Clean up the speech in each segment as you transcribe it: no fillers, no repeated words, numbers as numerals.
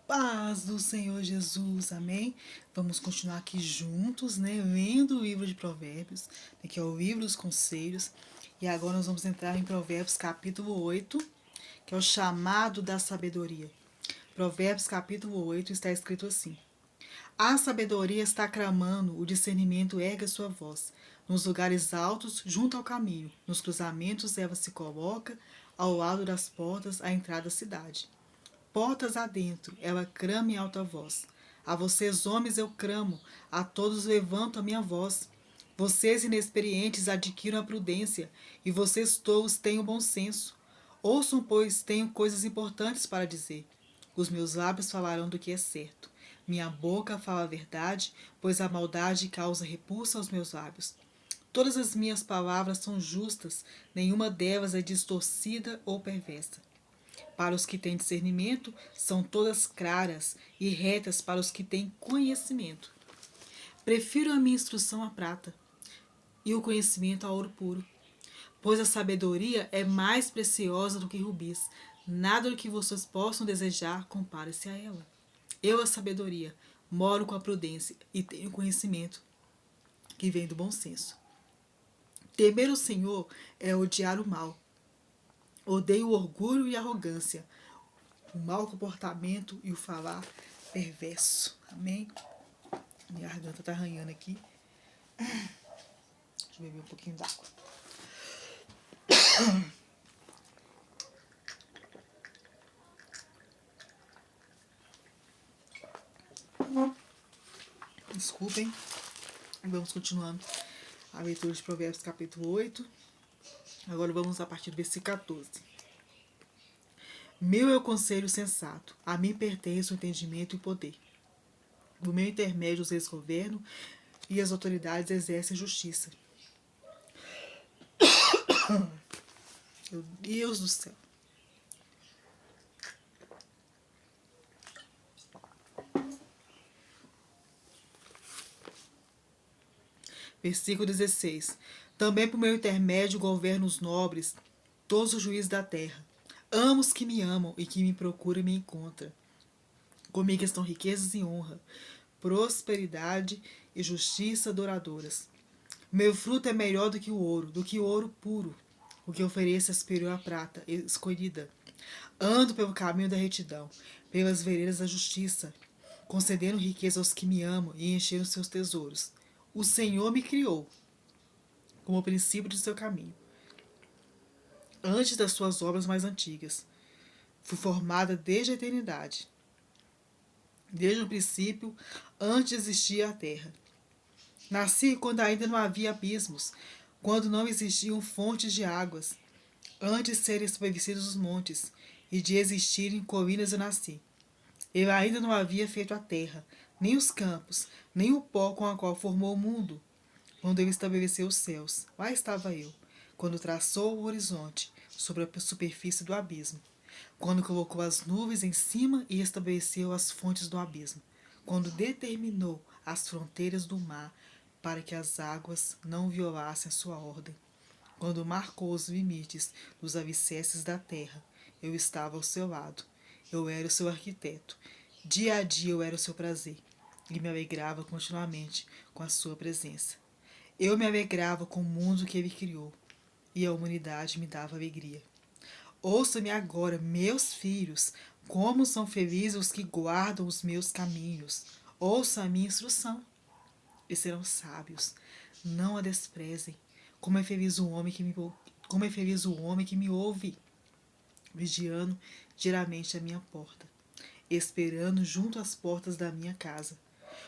Paz do Senhor Jesus, amém? Vamos continuar aqui juntos, né? Lendo o livro de Provérbios, que é o livro dos conselhos. E agora nós vamos entrar em Provérbios capítulo 8, que é o chamado da sabedoria. Provérbios capítulo 8 está escrito assim: A sabedoria está clamando, o discernimento ergue a sua voz. Nos lugares altos, junto ao caminho, nos cruzamentos ela se coloca, ao lado das portas, à entrada da cidade. Portas adentro, ela clama em alta voz. A vocês, homens, eu clamo, a todos levanto a minha voz. Vocês, inexperientes, adquiram a prudência, e vocês, tolos, têm o bom senso. Ouçam, pois, tenho coisas importantes para dizer. Os meus lábios falarão do que é certo. Minha boca fala a verdade, pois a maldade causa repulsa aos meus lábios. Todas as minhas palavras são justas, nenhuma delas é distorcida ou perversa. Para os que têm discernimento, são todas claras e retas para os que têm conhecimento. Prefiro a minha instrução à prata e o conhecimento ao ouro puro, pois a sabedoria é mais preciosa do que rubis. Nada do que vocês possam desejar compare-se a ela. Eu, a sabedoria, moro com a prudência e tenho conhecimento que vem do bom senso. Temer o Senhor é odiar o mal. Odeio o orgulho e a arrogância, o mau comportamento e o falar perverso. Amém? Minha garganta tá arranhando aqui. Deixa eu beber um pouquinho d'água. Desculpem. Vamos continuando a leitura de Provérbios capítulo 8. Agora vamos a partir do versículo 14. Meu é o conselho sensato, a mim pertence o entendimento e o poder. Do meu intermédio os reis governam e as autoridades exercem justiça. Meu Deus do céu. Versículo 16. Também por meu intermédio governo os nobres, todos os juízes da terra. Amo os que me amam e que me procuram e me encontram. Comigo estão riquezas e honra, prosperidade e justiça duradouras. Meu fruto é melhor do que o ouro puro. O que ofereço é superior à prata escolhida. Ando pelo caminho da retidão, pelas veredas da justiça, concedendo riqueza aos que me amam e enchendo seus tesouros. O Senhor me criou como o princípio de seu caminho, antes das suas obras mais antigas. Fui formada desde a eternidade, desde o princípio, antes de existir a terra. Nasci quando ainda não havia abismos, quando não existiam fontes de águas. Antes de serem estabelecidos os montes e de existirem colinas eu nasci. Eu ainda não havia feito a terra, nem os campos, nem o pó com a qual formou o mundo. Quando ele estabeleceu os céus, lá estava eu. Quando traçou o horizonte sobre a superfície do abismo. Quando colocou as nuvens em cima e estabeleceu as fontes do abismo. Quando determinou as fronteiras do mar para que as águas não violassem a sua ordem. Quando marcou os limites dos alicerces da terra, eu estava ao seu lado. Eu era o seu arquiteto. Dia a dia eu era o seu prazer. E me alegrava continuamente com a sua presença. Eu me alegrava com o mundo que ele criou. E a humanidade me dava alegria. Ouça-me agora, meus filhos, como são felizes os que guardam os meus caminhos. Ouça a minha instrução e serão sábios. Não a desprezem. Como é feliz o homem que me ouve, vigiando diariamente a minha porta, esperando junto às portas da minha casa.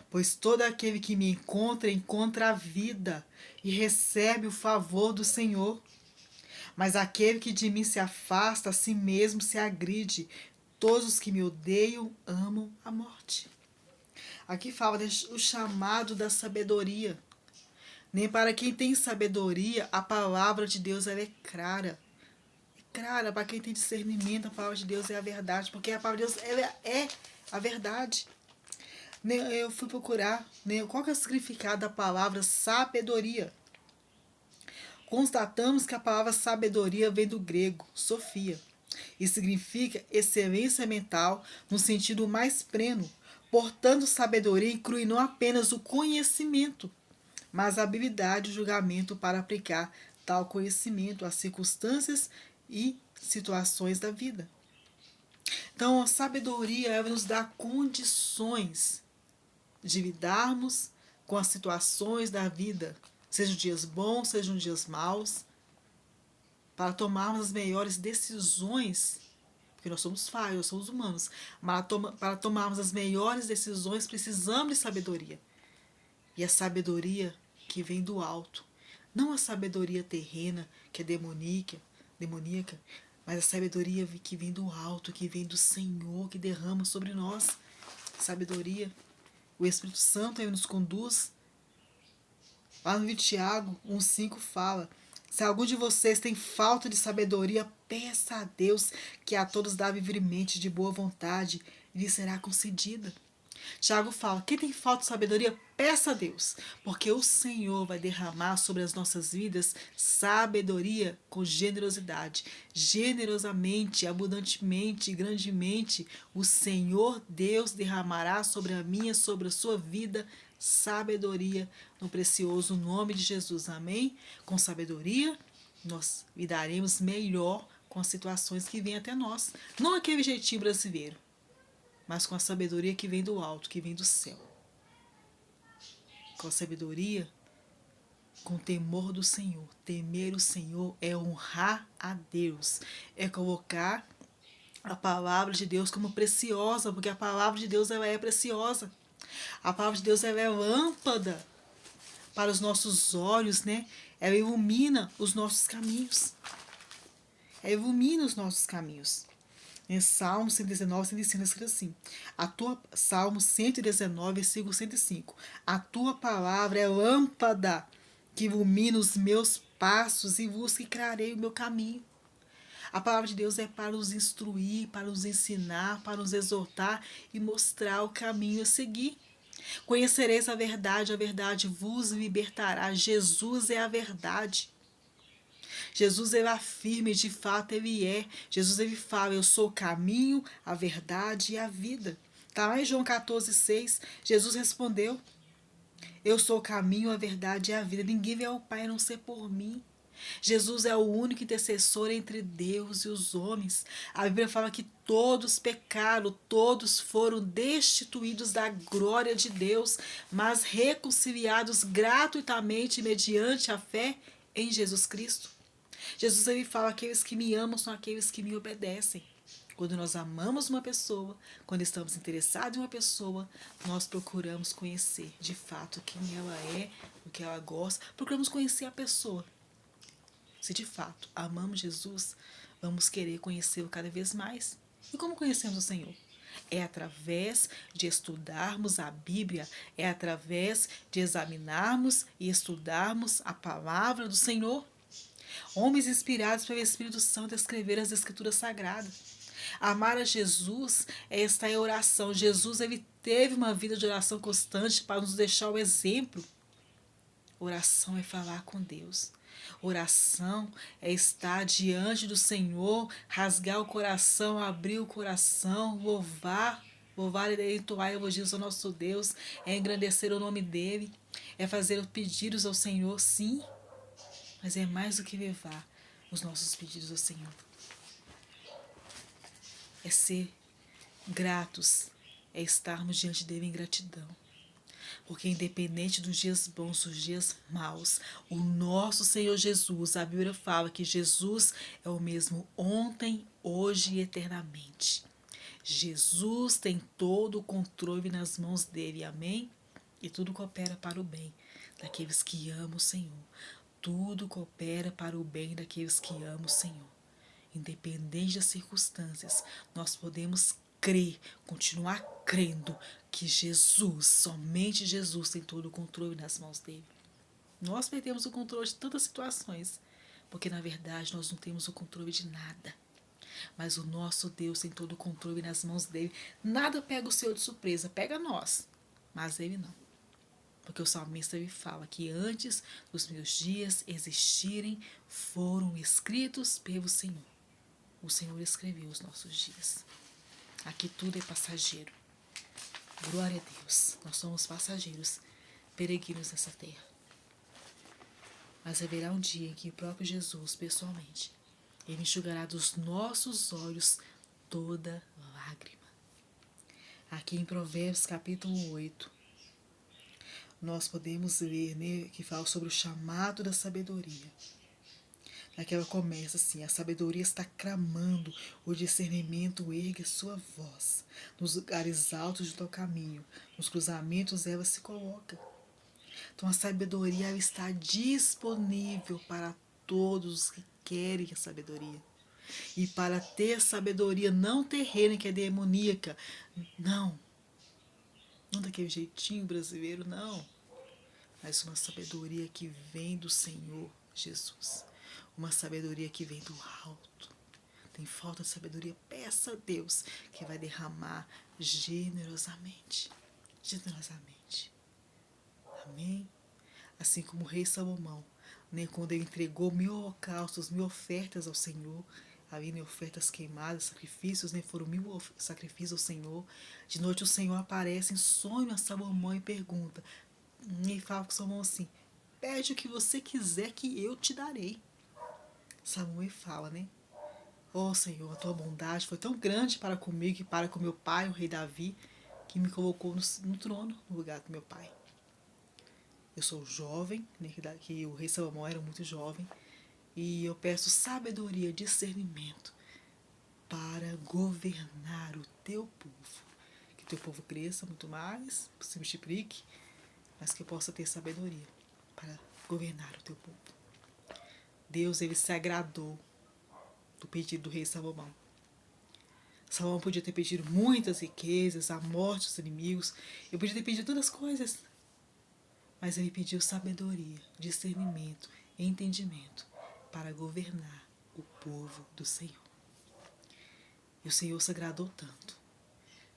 Pois todo aquele que me encontra a vida e recebe o favor do Senhor. Mas aquele que de mim se afasta, a si mesmo se agride. Todos os que me odeiam amam a morte. Aqui fala o chamado da sabedoria. Nem para quem tem sabedoria, a palavra de Deus ela é clara. É clara, para quem tem discernimento, a palavra de Deus é a verdade. Porque a palavra de Deus ela é a verdade. Eu fui procurar qual que é o significado da palavra sabedoria. Constatamos que a palavra sabedoria vem do grego, Sofia, Isso significa excelência mental no sentido mais pleno. Portanto, sabedoria inclui não apenas o conhecimento, mas a habilidade e o julgamento para aplicar tal conhecimento às circunstâncias e situações da vida. Então, a sabedoria ela nos dá condições de lidarmos com as situações da vida, sejam dias bons, sejam dias maus, para tomarmos as melhores decisões, porque nós somos falhos, nós somos humanos, mas para tomarmos as melhores decisões precisamos de sabedoria. E a sabedoria que vem do alto, não a sabedoria terrena, que é demoníaca, mas a sabedoria que vem do alto, que vem do Senhor, que derrama sobre nós. Sabedoria. O Espírito Santo ele nos conduz. Lá no Tiago 1,5 fala: se algum de vocês tem falta de sabedoria, peça a Deus, que a todos dá livremente, de boa vontade, e lhe será concedida. Tiago fala: quem tem falta de sabedoria, peça a Deus, porque o Senhor vai derramar sobre as nossas vidas sabedoria com generosidade. Generosamente, abundantemente, grandemente, o Senhor Deus derramará sobre a minha, sobre a sua vida, sabedoria no precioso nome de Jesus. Amém? Com sabedoria, nós lidaremos melhor com as situações que vêm até nós. Não aquele jeitinho brasileiro, mas com a sabedoria que vem do alto, que vem do céu. Com a sabedoria, com o temor do Senhor. Temer o Senhor é honrar a Deus, é colocar a palavra de Deus como preciosa, porque a palavra de Deus ela é preciosa. A palavra de Deus ela é lâmpada para os nossos olhos, né? Ela ilumina os nossos caminhos. Ela ilumina os nossos caminhos. Em Salmo 119, 105, escrito assim: Salmo 119, versículo 105. A tua palavra é lâmpada que ilumina os meus passos e luz que clareia o meu caminho. A palavra de Deus é para nos instruir, para nos ensinar, para nos exortar e mostrar o caminho a seguir. Conhecereis a verdade vos libertará. Jesus é a verdade. Jesus ele afirma e de fato ele é. Jesus ele fala: eu sou o caminho, a verdade e a vida. Está lá em João 14,6. Jesus respondeu: eu sou o caminho, a verdade e a vida. Ninguém vem ao Pai a não ser por mim. Jesus é o único intercessor entre Deus e os homens. A Bíblia fala que todos pecaram, todos foram destituídos da glória de Deus, mas reconciliados gratuitamente mediante a fé em Jesus Cristo. Jesus ele fala: aqueles que me amam são aqueles que me obedecem. Quando nós amamos uma pessoa, quando estamos interessados em uma pessoa, nós procuramos conhecer de fato quem ela é, o que ela gosta, procuramos conhecer a pessoa. Se de fato amamos Jesus, vamos querer conhecê-lo cada vez mais. E como conhecemos o Senhor? É através de estudarmos a Bíblia, é através de examinarmos e estudarmos a palavra do Senhor. Homens inspirados pelo Espírito Santo escreveram as Escrituras Sagradas. Amar a Jesus é estar em oração. Jesus ele teve uma vida de oração constante para nos deixar o exemplo. Oração é falar com Deus. Oração é estar diante do Senhor, rasgar o coração, abrir o coração, louvar e entoar elogios ao nosso Deus, é engrandecer o nome dEle, é fazer pedidos ao Senhor, sim, mas é mais do que levar os nossos pedidos ao Senhor. É ser gratos, é estarmos diante dEle em gratidão. Porque independente dos dias bons, dos dias maus, o nosso Senhor Jesus, a Bíblia fala que Jesus é o mesmo ontem, hoje e eternamente. Jesus tem todo o controle nas mãos dele, amém? E tudo coopera para o bem daqueles que amam o Senhor. Tudo coopera para o bem daqueles que amam o Senhor. Independente das circunstâncias, nós podemos crer, continuar crendo que Jesus, somente Jesus, tem todo o controle nas mãos dele. Nós perdemos o controle de tantas situações, porque na verdade nós não temos o controle de nada. Mas o nosso Deus tem todo o controle nas mãos dele. Nada pega o Senhor de surpresa, pega nós, mas ele não. Porque o salmista ele fala que antes dos meus dias existirem, foram escritos pelo Senhor. o Senhor escreveu os nossos dias. Aqui tudo é passageiro. Glória a Deus. Nós somos passageiros, peregrinos nessa terra. Mas haverá um dia em que o próprio Jesus, pessoalmente, Ele enxugará dos nossos olhos toda lágrima. Aqui em Provérbios capítulo 8, nós podemos ler, né, que fala sobre o chamado da sabedoria. Aqui ela começa assim: a sabedoria está clamando, o discernimento ergue sua voz. Nos lugares altos do teu caminho, nos cruzamentos ela se coloca. Então a sabedoria ela está disponível para todos os que querem a sabedoria. E para ter sabedoria não terrena, que é demoníaca, não daquele jeitinho brasileiro, não, mas uma sabedoria que vem do Senhor Jesus. Uma sabedoria que vem do alto. Tem falta de sabedoria? Peça a Deus que vai derramar generosamente. Generosamente. Amém? Assim como o rei Salomão, né, quando ele entregou 1000 holocaustos, 1000 ofertas ao Senhor, havia ofertas queimadas, sacrifícios, né, foram 1000 sacrifícios ao Senhor. De noite o Senhor aparece em sonho a Salomão e pergunta, e fala com Salomão assim: pede o que você quiser que eu te darei. Salomão fala, né? Ó Senhor, a tua bondade foi tão grande para comigo e para com meu pai, o rei Davi, que me colocou no trono, no lugar do meu pai. Eu sou jovem, né, que o rei Salomão era muito jovem, e eu peço sabedoria, discernimento para governar o teu povo. Que o teu povo cresça muito mais, se multiplique, mas que eu possa ter sabedoria para governar o teu povo. Deus, ele se agradou do pedido do rei Salomão. Salomão podia ter pedido muitas riquezas, a morte dos inimigos, eu podia ter pedido tantas coisas, mas ele pediu sabedoria, discernimento, entendimento para governar o povo do Senhor. E o Senhor se agradou tanto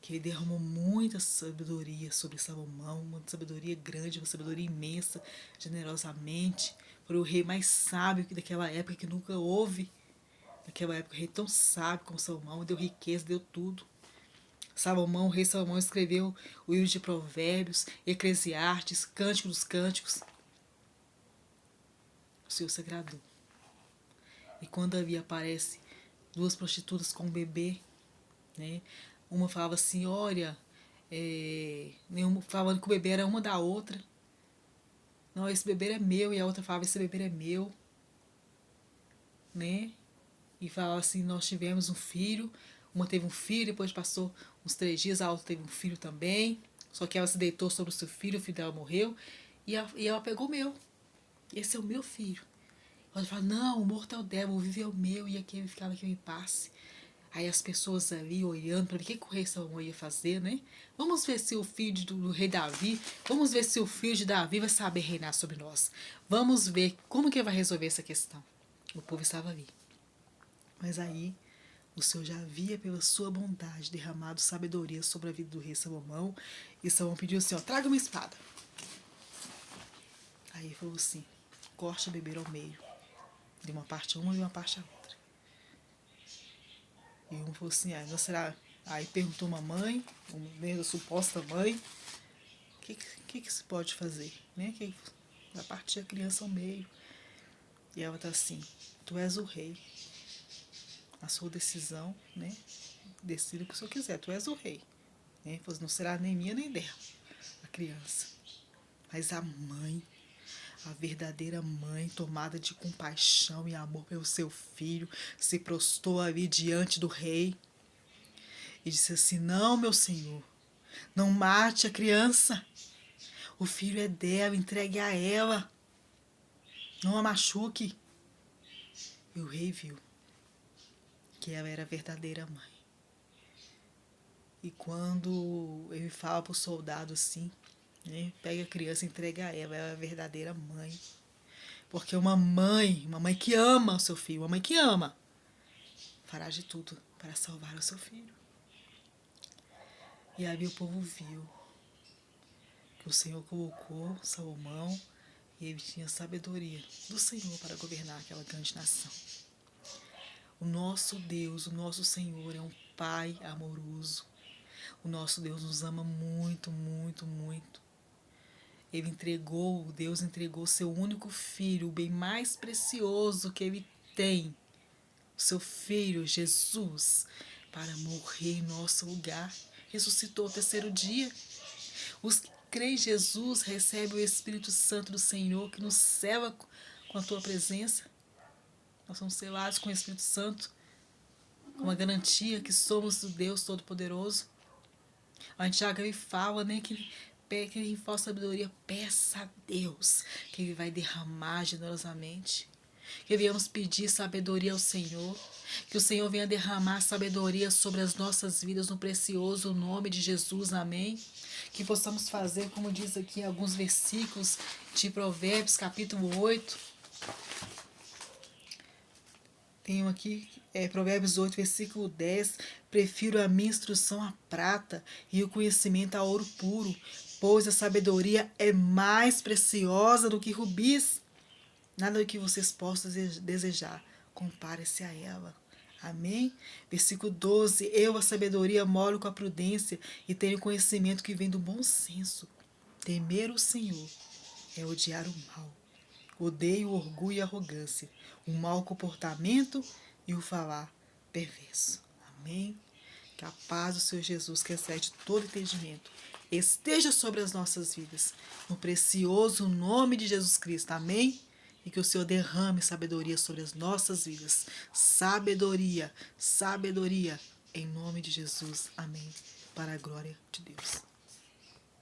que ele derramou muita sabedoria sobre Salomão, uma sabedoria grande, uma sabedoria imensa, generosamente. Foi o rei mais sábio daquela época, que nunca houve. Naquela época, o rei tão sábio como Salomão, deu riqueza, deu tudo. Salomão, o rei Salomão, escreveu o livro de Provérbios, Eclesiastes, Cântico dos Cânticos. O Senhor se agradou. E quando ali aparece 2 prostitutas com um bebê, né? Uma falava assim, olha, falando que o bebê era uma da outra. Não, esse bebê é meu. E a outra falava, esse bebê é meu. Né? E falava assim, nós tivemos um filho. Uma teve um filho, depois passou uns 3 dias, a outra teve um filho também. Só que ela se deitou sobre o seu filho, o filho dela morreu. E ela pegou o meu. Esse é o meu filho. Ela fala, não, o morto é o dela, o vivo é o meu. E aquele ficava que me passe. Aí as pessoas ali olhando para ver o que o rei Salomão ia fazer, né? Vamos ver se o filho do rei Davi, vamos ver se o filho de Davi vai saber reinar sobre nós. Vamos ver como que ele vai resolver essa questão. O povo estava ali. Mas aí o Senhor já havia, pela sua bondade, derramado sabedoria sobre a vida do rei Salomão. E Salomão pediu assim, ó, traga uma espada. Aí ele falou assim, corte o bebê ao meio. De uma parte a uma e de uma parte a outra. E um falou assim, não será... Aí perguntou uma mãe, uma suposta mãe, o que se pode fazer? Né? Que vai partir a criança ao meio. E ela tá assim, tu és o rei. A sua decisão, né? Decida o que o senhor quiser, tu és o rei. Né? Não será nem minha nem dela, a criança. Mas a mãe, a verdadeira mãe, tomada de compaixão e amor pelo seu filho, se prostrou ali diante do rei e disse assim, não, meu senhor, não mate a criança. O filho é dela, entregue a ela. Não a machuque. E o rei viu que ela era a verdadeira mãe. E quando ele fala para o soldado assim, né, pega a criança e entrega a ela, ela é a verdadeira mãe. Porque uma mãe que ama o seu filho, uma mãe que ama, fará de tudo para salvar o seu filho. E aí o povo viu que o Senhor colocou Salomão e ele tinha sabedoria do Senhor para governar aquela grande nação. O nosso Deus, o nosso Senhor é um Pai amoroso. O nosso Deus nos ama muito, muito, muito. Deus entregou seu único filho, o bem mais precioso que ele tem, o seu filho Jesus, para morrer em nosso lugar. Ressuscitou ao terceiro dia. Os que creem em Jesus recebem o Espírito Santo do Senhor, que nos cela com a tua presença. Nós somos selados com o Espírito Santo, com uma garantia que somos do Deus Todo-Poderoso. A gente já fala, né, que ele falta sabedoria, peça a Deus que Ele vai derramar generosamente. Que venhamos pedir sabedoria ao Senhor. Que o Senhor venha derramar sabedoria sobre as nossas vidas no precioso nome de Jesus. Amém. Que possamos fazer, como diz aqui em alguns versículos de Provérbios, capítulo 8. Tenho aqui Provérbios 8, versículo 10. Prefiro a minha instrução à prata e o conhecimento a ouro puro, pois a sabedoria é mais preciosa do que rubis. Nada do que vocês possam desejar, compare-se a ela. Amém? Versículo 12. Eu, a sabedoria, moro com a prudência e tenho conhecimento que vem do bom senso. Temer o Senhor é odiar o mal. Odeio o orgulho e a arrogância, o mau comportamento e o falar perverso. Amém? Que a paz do Senhor Jesus, que excede todo entendimento, esteja sobre as nossas vidas, no precioso nome de Jesus Cristo. Amém? E que o Senhor derrame sabedoria sobre as nossas vidas. Sabedoria, sabedoria, em nome de Jesus. Amém. Para a glória de Deus.